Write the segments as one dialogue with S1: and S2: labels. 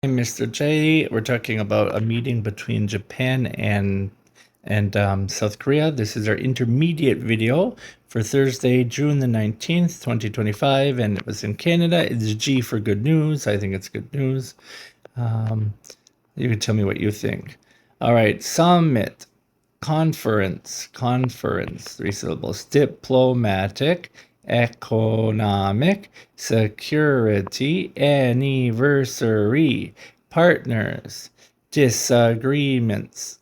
S1: I'm Mr. J. We're talking about a meeting between Japan and South Korea. This is our intermediate video for Thursday, June the 19th, 2025, and it was in Canada. It's G for good news. I think it's good news. You can tell me what you think. All right, summit, conference, 3 syllables, diplomatic, economic, security, anniversary, partners, disagreements,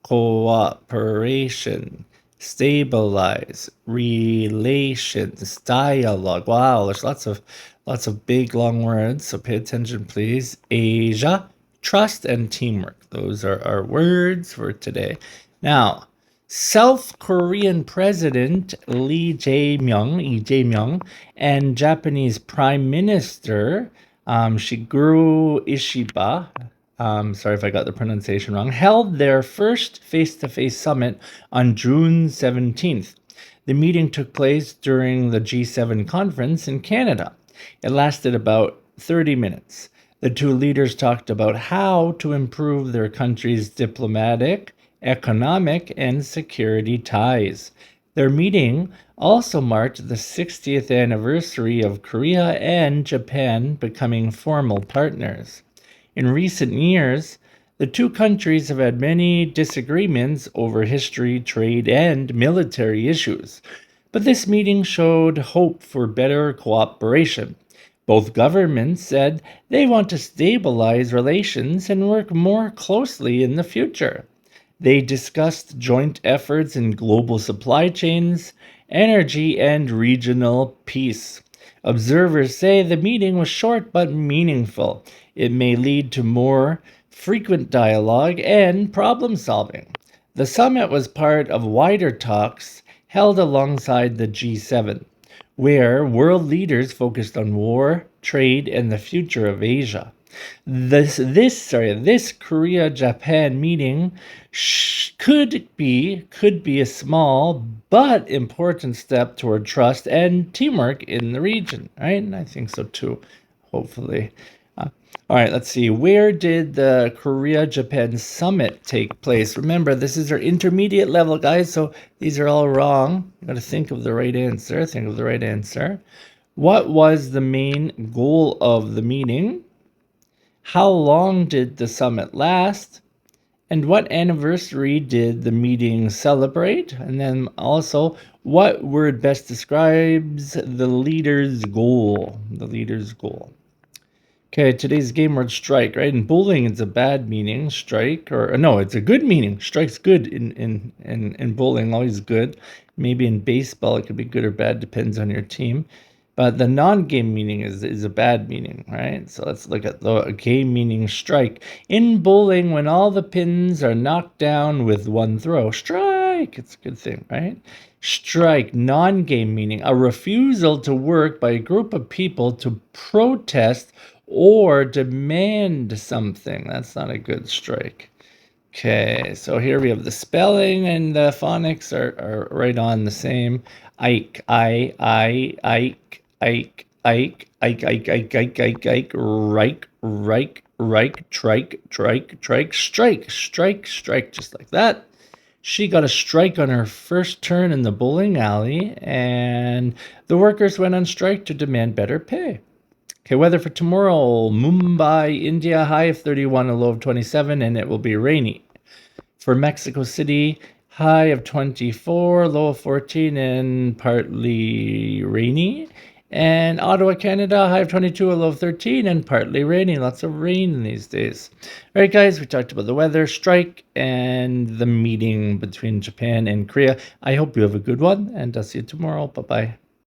S1: cooperation, stabilize, relations, dialogue. Wow, there's lots of big long words, so pay attention please. Asia, trust and teamwork. Those are our words for today. Now, South Korean President Jae-myung, and Japanese Prime Minister Shigeru Ishiba, sorry if I got the pronunciation wrong, held their first face-to-face summit on June 17th. The meeting took place during the G7 conference in Canada. It lasted about 30 minutes. The two leaders talked about how to improve their country's diplomatic, economic, and security ties. Their meeting also marked the 60th anniversary of Korea and Japan becoming formal partners. In recent years, the two countries have had many disagreements over history, trade, and military issues. But this meeting showed hope for better cooperation. Both governments said they want to stabilize relations and work more closely in the future. They discussed joint efforts in global supply chains, energy, and regional peace. Observers say the meeting was short but meaningful. It may lead to more frequent dialogue and problem solving. The summit was part of wider talks held alongside the G7, where world leaders focused on war, trade, and the future of Asia. This Korea-Japan meeting could be a small but important step toward trust and teamwork in the region, right? And I think so too, hopefully. All right, let's see. Where did the Korea-Japan summit take place? Remember, this is our intermediate level, guys, so these are all wrong. You got to think of the right answer. What was the main goal of the meeting? How long did the summit last? And what anniversary did the meeting celebrate? And then also, what word best describes the leader's goal? Okay, today's game word strike, right? In bowling, it's a bad meaning, strike, or no, it's a good meaning. Strike's good in bowling, always good. Maybe in baseball, it could be good or bad, depends on your team. But the non-game meaning is a bad meaning, right? So let's look at the game meaning strike. In bowling, when all the pins are knocked down with one throw, strike! It's a good thing, right? Strike, non-game meaning, a refusal to work by a group of people to protest or demand something. That's not a good strike. Okay, so here we have the spelling and the phonics are right on the same. Ike, Ike, Ike, Ike, Ike, Ike, Ike, Ike, Ike, Ike, Reich, strike, just like that. She got a strike on her first turn in the bowling alley, and the workers went on strike to demand better pay. Okay, weather for tomorrow, Mumbai, India, high of 31, a low of 27, and it will be rainy. For Mexico City, high of 24, low of 14, and partly rainy. And Ottawa, Canada, high of 22, a low of 13, and partly rainy. Lots of rain these days. All right, guys, we talked about the weather, strike, and the meeting between Japan and Korea. I hope you have a good one, and I'll see you tomorrow. Bye-bye.